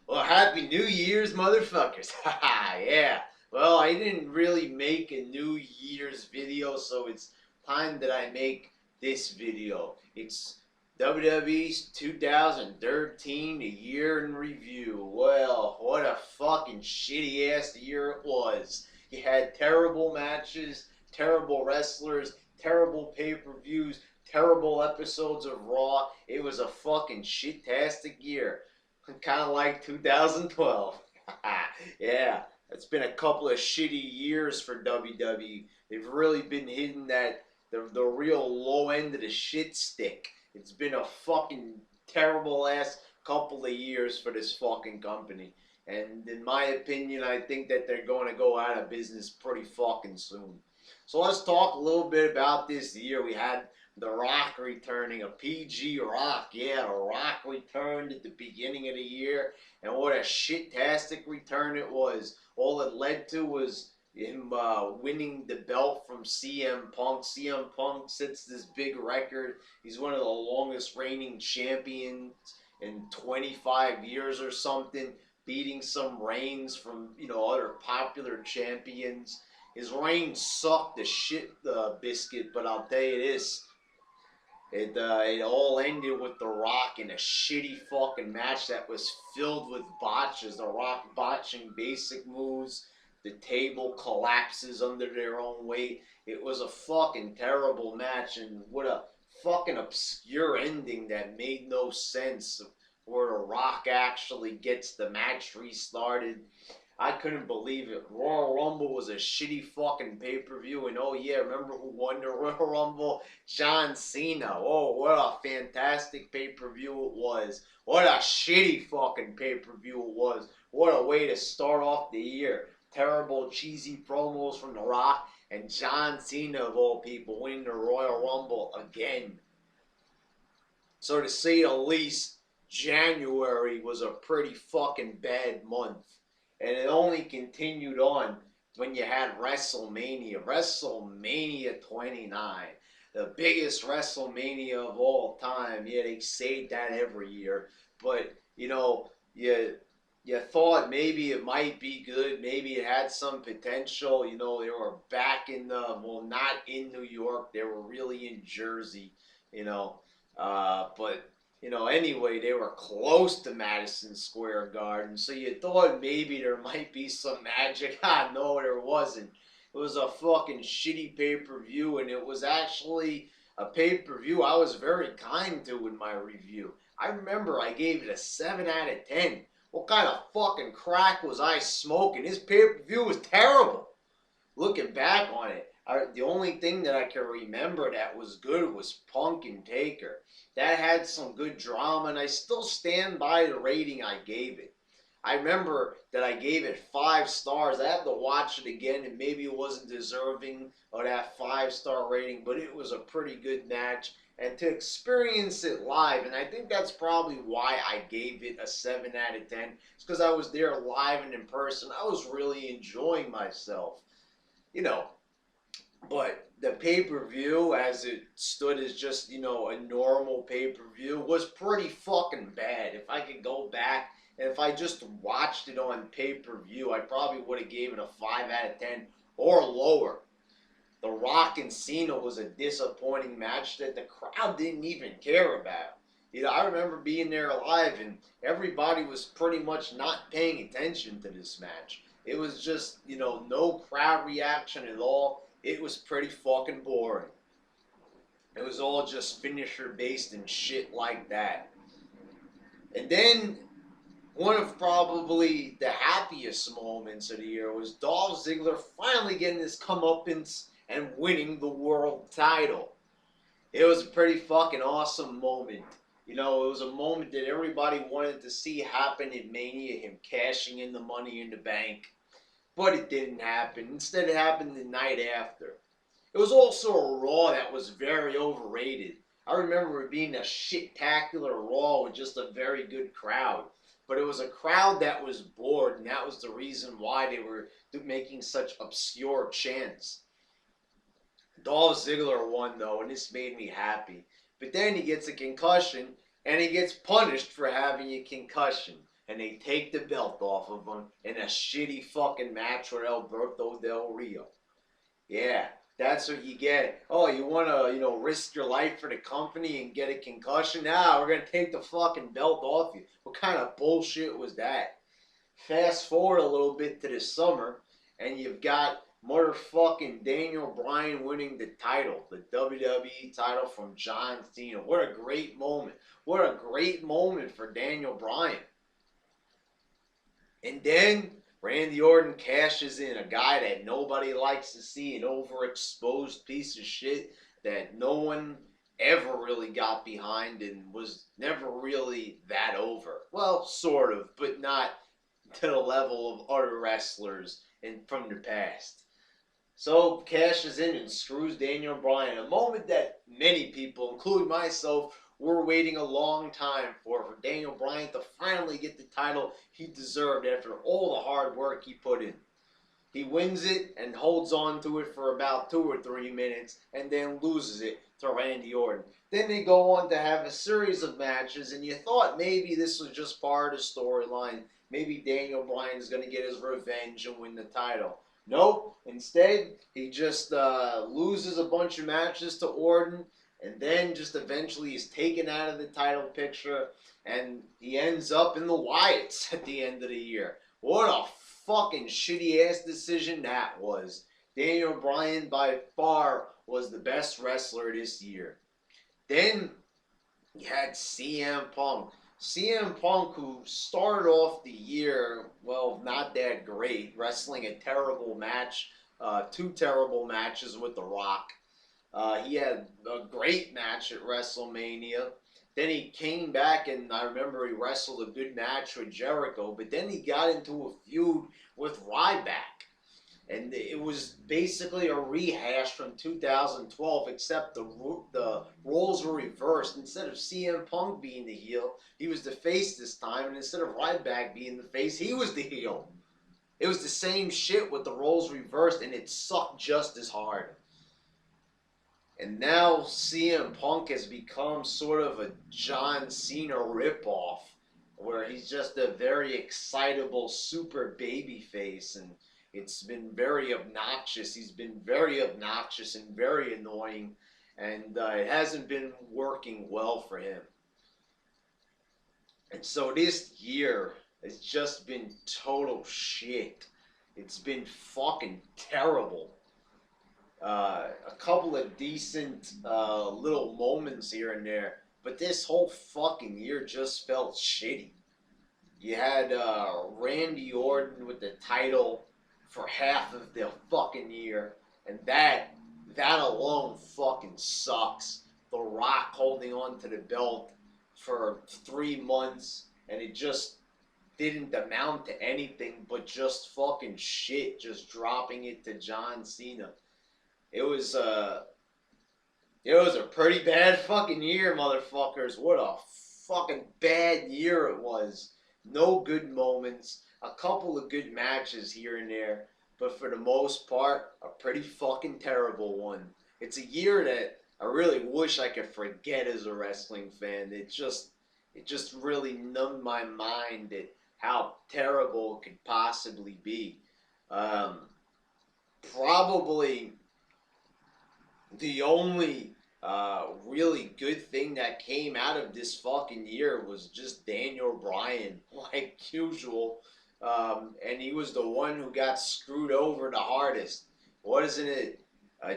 Well, Happy New Year's, motherfuckers. Haha, yeah. Well, I didn't really make a New Year's video, so it's time that I make this video. It's WWE's 2013, a year in review. Well, what a fucking shitty ass year it was. You had terrible matches, terrible wrestlers, terrible pay-per-views, terrible episodes of Raw. It was a fucking shit-tastic year. Kind of like 2012. Yeah, it's been a couple of shitty years for WWE. They've really been hitting the real low end of the shit stick. It's been a fucking terrible ass couple of years for this fucking company. And in my opinion, I think that they're going to go out of business pretty fucking soon. So let's talk a little bit about this year. We had the Rock returning, a PG Rock. Yeah, The Rock returned at the beginning of the year, and what a shit-tastic return it was. All it led to was him winning the belt from CM Punk. CM Punk sets this big record. He's one of the longest reigning champions in 25 years or something, beating some reigns from, other popular champions. His reign sucked the shit biscuit, but I'll tell you this. It all ended with The Rock in a shitty fucking match that was filled with botches. The Rock botching basic moves. The table collapses under their own weight. It was a fucking terrible match, and what a fucking obscure ending that made no sense, where The Rock actually gets the match restarted. I couldn't believe it. Royal Rumble was a shitty fucking pay-per-view, and oh yeah, remember who won the Royal Rumble? John Cena. Oh, what a fantastic pay-per-view it was. What a shitty fucking pay-per-view it was. What a way to start off the year. Terrible, cheesy promos from The Rock, and John Cena, of all people, winning the Royal Rumble again. So to say the least, January was a pretty fucking bad month. And it only continued on when you had WrestleMania. WrestleMania 29. The biggest WrestleMania of all time. Yeah, they say that every year. But, you thought maybe it might be good. Maybe it had some potential. They were back not in New York. They were really in Jersey, but anyway, they were close to Madison Square Garden, so you thought maybe there might be some magic. No, there wasn't. It was a fucking shitty pay-per-view, and it was actually a pay-per-view I was very kind to in my review. I remember I gave it a 7 out of 10. What kind of fucking crack was I smoking? This pay-per-view was terrible. Looking back on it, the only thing that I can remember that was good was Punk and Taker. That had some good drama, and I still stand by the rating I gave it. I remember that I gave it 5 stars. I have to watch it again, and maybe it wasn't deserving of that 5-star rating, but it was a pretty good match. And to experience it live, and I think that's probably why I gave it a 7 out of 10. It's because I was there live and in person. I was really enjoying myself. But the pay-per-view, as it stood as just, a normal pay-per-view, was pretty fucking bad. If I could go back, and if I just watched it on pay-per-view, I probably would have gave it a 5 out of 10 or lower. The Rock and Cena was a disappointing match that the crowd didn't even care about. I remember being there live, and everybody was pretty much not paying attention to this match. It was just, no crowd reaction at all. It was pretty fucking boring. It was all just finisher based and shit like that. And then one of probably the happiest moments of the year was Dolph Ziggler finally getting his comeuppance and winning the world title. It was a pretty fucking awesome moment. It was a moment that everybody wanted to see happen in Mania, him cashing in the Money in the Bank. But it didn't happen. Instead, it happened the night after. It was also a Raw that was very overrated. I remember it being a shit-tacular Raw with just a very good crowd. But it was a crowd that was bored, and that was the reason why they were making such obscure chants. Dolph Ziggler won, though, and this made me happy. But then he gets a concussion, and he gets punished for having a concussion. and they take the belt off of him in a shitty fucking match with Alberto Del Rio. Yeah, that's what you get. Oh, you want to, risk your life for the company and get a concussion? Nah, we're going to take the fucking belt off you. What kind of bullshit was that? Fast forward a little bit to this summer, and you've got motherfucking Daniel Bryan winning the title, the WWE title from John Cena. What a great moment. What a great moment for Daniel Bryan. And then Randy Orton cashes in, a guy that nobody likes to see, an overexposed piece of shit that no one ever really got behind and was never really that over. Well, sort of, but not to the level of other wrestlers from the past. So cashes in and screws Daniel Bryan. A moment that many people, including myself, were waiting a long time for Daniel Bryan to finally get the title he deserved after all the hard work he put in. He wins it and holds on to it for about 2 or 3 minutes and then loses it to Randy Orton. Then they go on to have a series of matches, and you thought maybe this was just part of the storyline. Maybe Daniel Bryan is going to get his revenge and win the title. Nope. Instead, he just loses a bunch of matches to Orton, and then just eventually is taken out of the title picture, and he ends up in the Wyatts at the end of the year. What a fucking shitty ass decision that was. Daniel Bryan by far was the best wrestler this year. Then you had CM Punk. CM Punk, who started off the year, well, not that great, wrestling a terrible match, 2 terrible matches with The Rock. He had a great match at WrestleMania. Then he came back, and I remember he wrestled a good match with Jericho, but then he got into a feud with Ryback. And it was basically a rehash from 2012, except the roles were reversed. Instead of CM Punk being the heel, he was the face this time, and instead of Ryback being the face, he was the heel. It was the same shit with the roles reversed, and it sucked just as hard. And now CM Punk has become sort of a John Cena ripoff, where he's just a very excitable super baby face, and it's been very obnoxious. He's been very obnoxious and very annoying, and it hasn't been working well for him. And so this year has just been total shit. It's been fucking terrible. A couple of decent little moments here and there, but this whole fucking year just felt shitty. You had Randy Orton with the title for half of the fucking year, and that alone fucking sucks. The Rock holding on to the belt for 3 months, and it just didn't amount to anything but just fucking shit, just dropping it to John Cena. It was a pretty bad fucking year, motherfuckers. What a fucking bad year it was. No good moments, a couple of good matches here and there, but for the most part, a pretty fucking terrible one. It's a year that I really wish I could forget as a wrestling fan. It just really numbed my mind at how terrible it could possibly be. Probably the only really good thing that came out of this fucking year was just Daniel Bryan, like usual. And he was the one who got screwed over the hardest. Wasn't it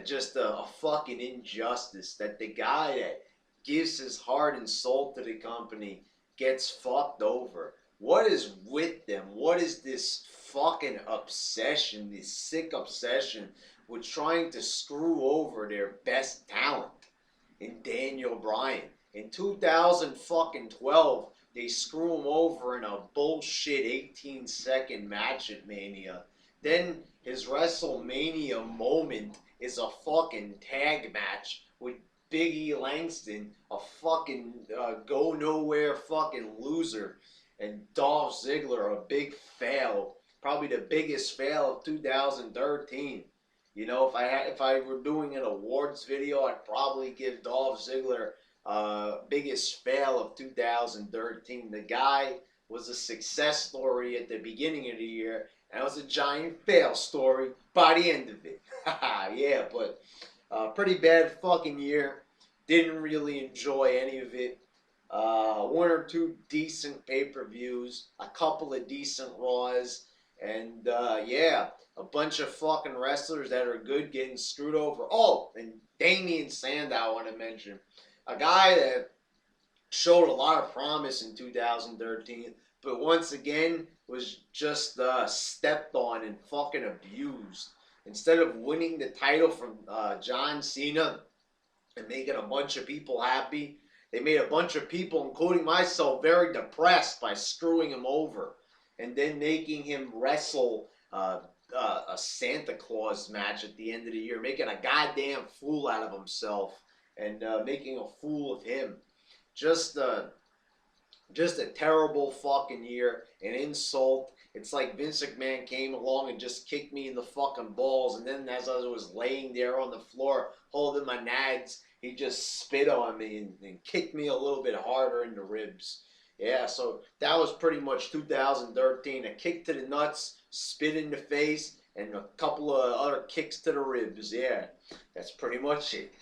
just a fucking injustice that the guy that gives his heart and soul to the company gets fucked over? What is with them? What is this fucking obsession, this sick obsession with trying to screw over their best talent in Daniel Bryan? In 2012, they screw him over in a bullshit 18-second match at Mania. Then his WrestleMania moment is a fucking tag match with Big E Langston, a fucking go-nowhere fucking loser, and Dolph Ziggler, a big fail, probably the biggest fail of 2013. You know, if I were doing an awards video, I'd probably give Dolph Ziggler biggest fail of 2013. The guy was a success story at the beginning of the year, and it was a giant fail story by the end of it. Yeah, but pretty bad fucking year. Didn't really enjoy any of it. One or two decent pay-per-views, a couple of decent Raws, and yeah, a bunch of fucking wrestlers that are good getting screwed over. Oh, and Damian Sandow, I want to mention. A guy that showed a lot of promise in 2013, but once again was just stepped on and fucking abused. Instead of winning the title from John Cena and making a bunch of people happy, they made a bunch of people, including myself, very depressed by screwing him over and then making him wrestle a Santa Claus match at the end of the year, making a goddamn fool out of himself and making a fool of him. Just just a terrible fucking year, an insult. It's like Vince McMahon came along and just kicked me in the fucking balls, and then as I was laying there on the floor holding my nads, he just spit on me and kicked me a little bit harder in the ribs. Yeah, so that was pretty much 2013. A kick to the nuts, spit in the face, and a couple of other kicks to the ribs. Yeah, that's pretty much it.